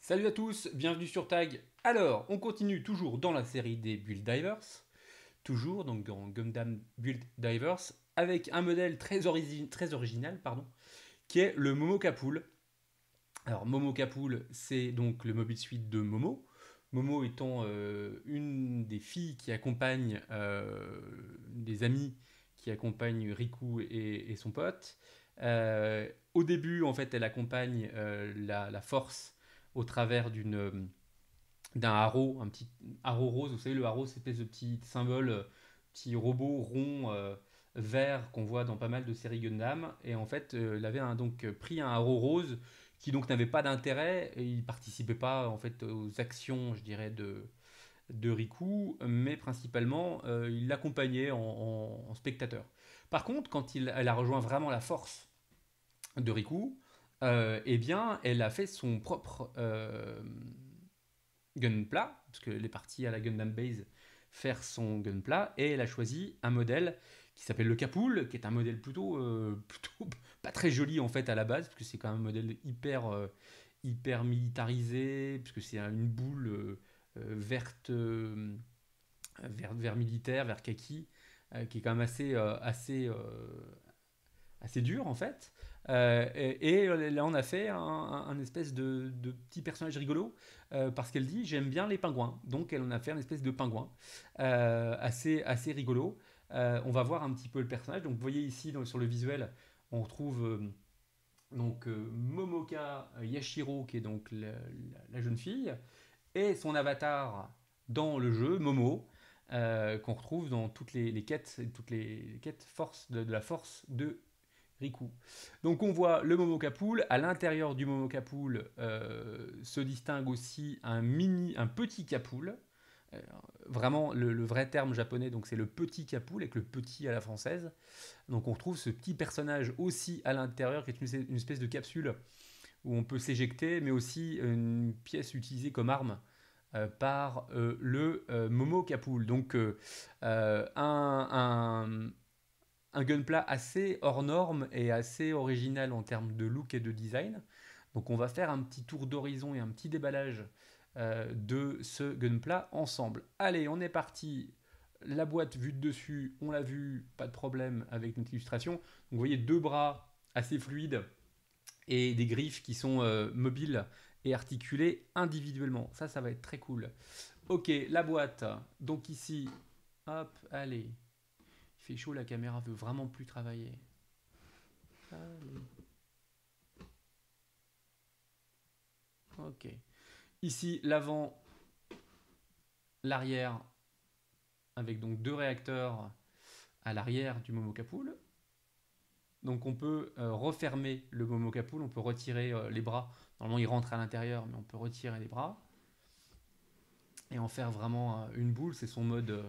Salut à tous, bienvenue sur Tag. Alors, on continue toujours dans la série des Build Divers, toujours donc dans Gundam Build Divers, avec un modèle très original, pardon, qui est le Momo Capul. Alors, Momo Capul, c'est donc le mobile suite de Momo. Momo étant une des filles qui accompagne, des amis qui accompagnent Riku et son pote. Au début, en fait, elle accompagne la force au travers d'un haro, un petit haro rose. Vous savez, le haro, c'est une espèce de petit symbole, petit robot rond vert qu'on voit dans pas mal de séries Gundam. Et en fait, il avait donc pris un haro rose qui donc n'avait pas d'intérêt. Et il participait pas en fait aux actions, je dirais, de Riku, mais principalement il l'accompagnait en spectateur. Par contre, quand elle a rejoint vraiment la force de Riku, eh bien, elle a fait son propre Gunpla, parce qu'elle est partie à la Gundam Base faire son Gunpla, et elle a choisi un modèle qui s'appelle le Capul, qui est un modèle plutôt pas très joli en fait à la base, parce que c'est quand même un modèle hyper militarisé, puisque c'est une boule verte, vert militaire, vert kaki, qui est quand même assez dur en fait. Et là, on a fait un espèce de petit personnage rigolo parce qu'elle dit j'aime bien les pingouins. Donc, elle en a fait un espèce de pingouin assez rigolo. On va voir un petit peu le personnage. Donc, vous voyez ici sur le visuel, on retrouve Momoka Yashiro, qui est donc la jeune fille, et son avatar dans le jeu, Momo, qu'on retrouve dans toutes les quêtes de la force de Riku. Donc on voit le Momokapul. À l'intérieur du Momokapul se distingue aussi un petit Kapul. Euh, Vraiment le vrai terme japonais, donc c'est le petit Kapul avec le petit à la française. Donc on retrouve ce petit personnage aussi à l'intérieur qui est une espèce de capsule où on peut s'éjecter, mais aussi une pièce utilisée comme arme par le Momo Capul. Donc un gunpla assez hors norme et assez original en termes de look et de design. Donc on va faire un petit tour d'horizon et un petit déballage de ce gunpla ensemble. Allez, on est parti. La boîte vue de dessus, on l'a vu, pas de problème avec notre illustration. Donc vous voyez deux bras assez fluides et des griffes qui sont mobiles et articulées individuellement. Ça va être très cool. Ok, la boîte. Donc ici, hop, allez. Il fait chaud, la caméra veut vraiment plus travailler. Allez. Ok. Ici, l'avant, l'arrière, avec donc deux réacteurs à l'arrière du Momocapool. Donc on peut refermer le Momocapool, on peut retirer les bras. Normalement, il rentre à l'intérieur, mais on peut retirer les bras et en faire vraiment une boule. C'est son mode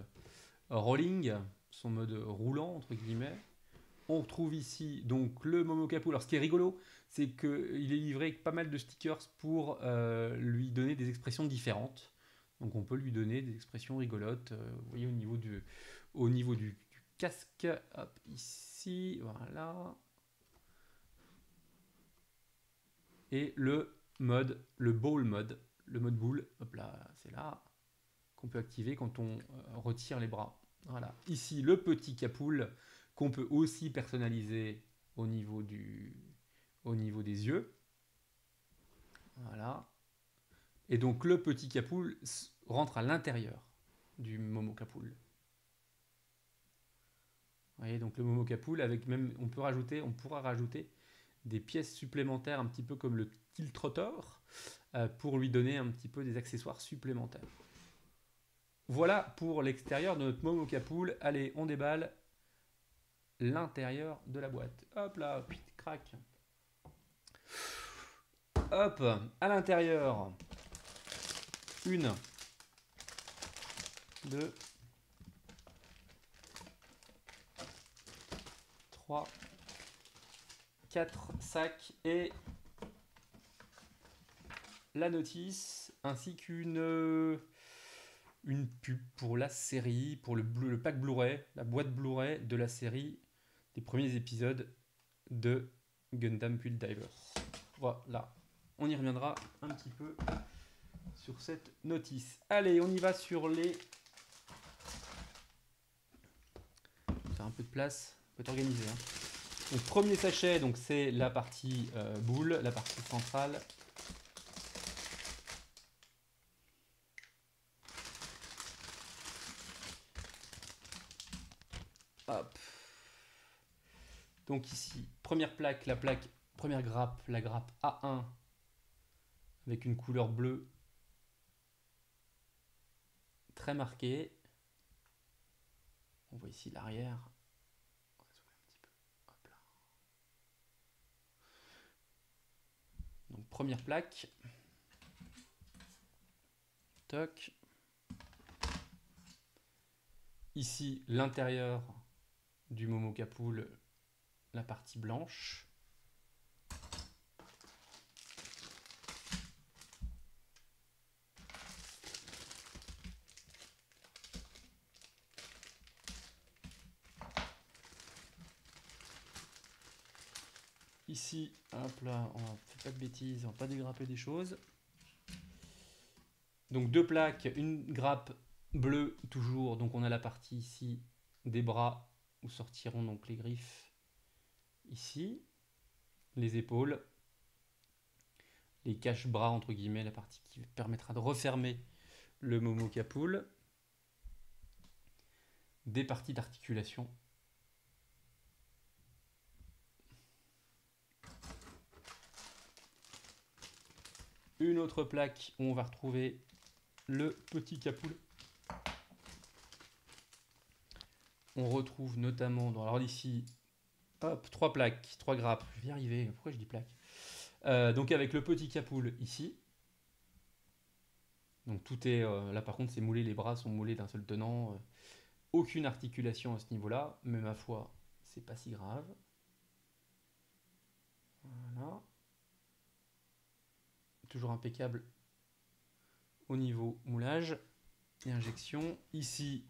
rolling, son mode roulant, entre guillemets. On retrouve ici donc le Momocapool. Alors ce qui est rigolo, c'est qu'il est livré avec pas mal de stickers pour lui donner des expressions différentes. Donc on peut lui donner des expressions rigolotes. Vous voyez au niveau du casque, hop, ici, voilà. Et le ball mode, le mode boule, hop là, c'est là, qu'on peut activer quand on retire les bras. Voilà. Ici, le petit capoule qu'on peut aussi personnaliser au niveau, au niveau des yeux. Voilà. Et donc, le petit capoule rentre à l'intérieur du Momo Capoule. Vous voyez, donc le Momo Capoule, avec même, on pourra rajouter des pièces supplémentaires, un petit peu comme le Tiltrotor, pour lui donner un petit peu des accessoires supplémentaires. Voilà pour l'extérieur de notre Momo Capoule. Allez, on déballe l'intérieur de la boîte. Hop là, crac. Hop, à l'intérieur, une, deux, trois, quatre sacs et la notice, ainsi une pub pour la série, pour le pack Blu-ray, la boîte Blu-ray de la série des premiers épisodes de Gundam Build Divers. Voilà. On y reviendra un petit peu sur cette notice. Allez, on y va sur les... Faire un peu de place, on peut t'organiser. Hein. Donc premier sachet, donc c'est la partie boule, la partie centrale. Hop. Donc ici, première plaque, première grappe, la grappe A1 avec une couleur bleue très marquée. On voit ici l'arrière. Donc première plaque. Toc. Ici l'intérieur du Momo Capool, la partie blanche. Ici, hop là, on ne fait pas de bêtises, on ne va pas dégrapper des choses. Donc deux plaques, une grappe bleue toujours, donc on a la partie ici des bras où sortiront donc les griffes ici, les épaules, les cache-bras entre guillemets, la partie qui permettra de refermer le Momo Capool, des parties d'articulation. Une autre plaque où on va retrouver le petit Capool. On retrouve notamment, alors ici, hop, 3 plaques, 3 grappes, je vais y arriver, pourquoi je dis plaque donc avec le petit Capool ici. Donc tout est, là par contre c'est moulé, les bras sont moulés d'un seul tenant, aucune articulation à ce niveau-là, mais ma foi, c'est pas si grave. Voilà. Toujours impeccable au niveau moulage et injection. Ici,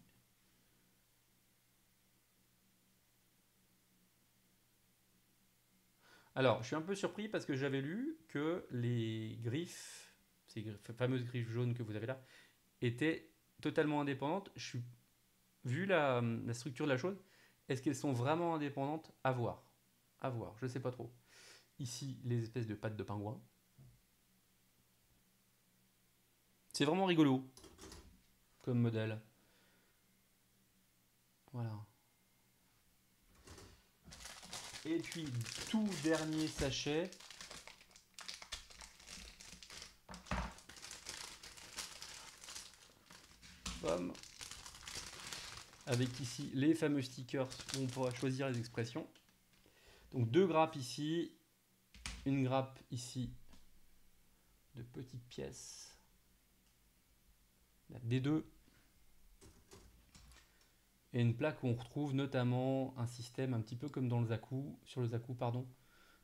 alors je suis un peu surpris parce que j'avais lu que les griffes, ces fameuses griffes jaunes que vous avez là, étaient totalement indépendantes. Vu la structure de la chose, est-ce qu'elles sont vraiment indépendantes? À voir. À voir, je sais pas trop. Ici, les espèces de pattes de pingouin. C'est vraiment rigolo comme modèle. Voilà. Et puis, tout dernier sachet. Bam. Avec ici les fameux stickers où on pourra choisir les expressions. Donc deux grappes ici, une grappe ici de petites pièces, la D2, et une plaque où on retrouve notamment un système un petit peu comme dans le Zaku, sur le Zaku pardon,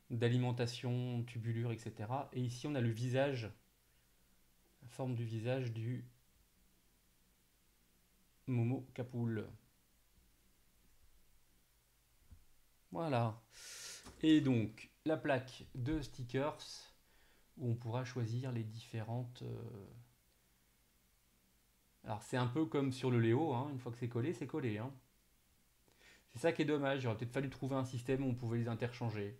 d'alimentation, tubulure, etc. Et ici on a le visage, la forme du visage du Momo Capool. Voilà. Et donc la plaque de stickers où on pourra choisir les différentes... Alors c'est un peu comme sur le Léo, hein, une fois que c'est collé, c'est collé. Hein. C'est ça qui est dommage, il aurait peut-être fallu trouver un système où on pouvait les interchanger.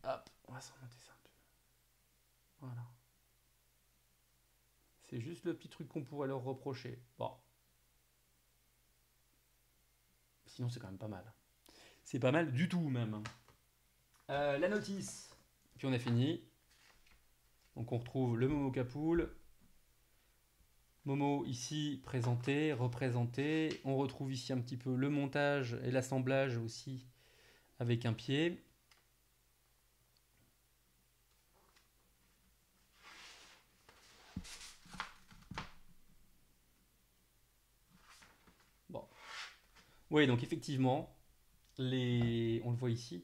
Hop, on va s'en remonter ça un peu. Voilà. C'est juste le petit truc qu'on pourrait leur reprocher. Bon. Sinon c'est quand même pas mal. C'est pas mal du tout même. La notice. Puis on a fini. Donc on retrouve le Momo Capool. Momo ici présenté, représenté. On retrouve ici un petit peu le montage et l'assemblage aussi avec un pied. Bon. Oui, donc effectivement, on le voit ici,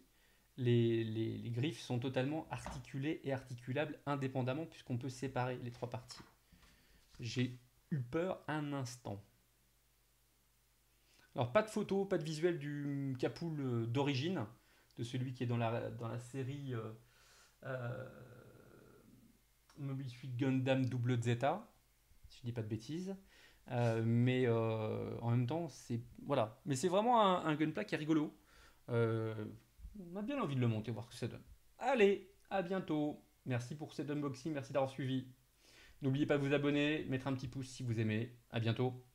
les griffes sont totalement articulées et articulables indépendamment puisqu'on peut séparer les trois parties. J'ai eu peur un instant. Alors pas de photo, pas de visuel du Capool d'origine, de celui qui est dans la série euh, Mobile Suit Gundam Double Zeta, si je dis pas de bêtises. Mais en même temps, c'est voilà. Mais c'est vraiment un gunplay qui est rigolo. Euh, on a bien envie de le monter, voir ce que ça donne. Allez, à bientôt. Merci pour cet unboxing, merci d'avoir suivi. N'oubliez pas de vous abonner, mettre un petit pouce si vous aimez. À bientôt.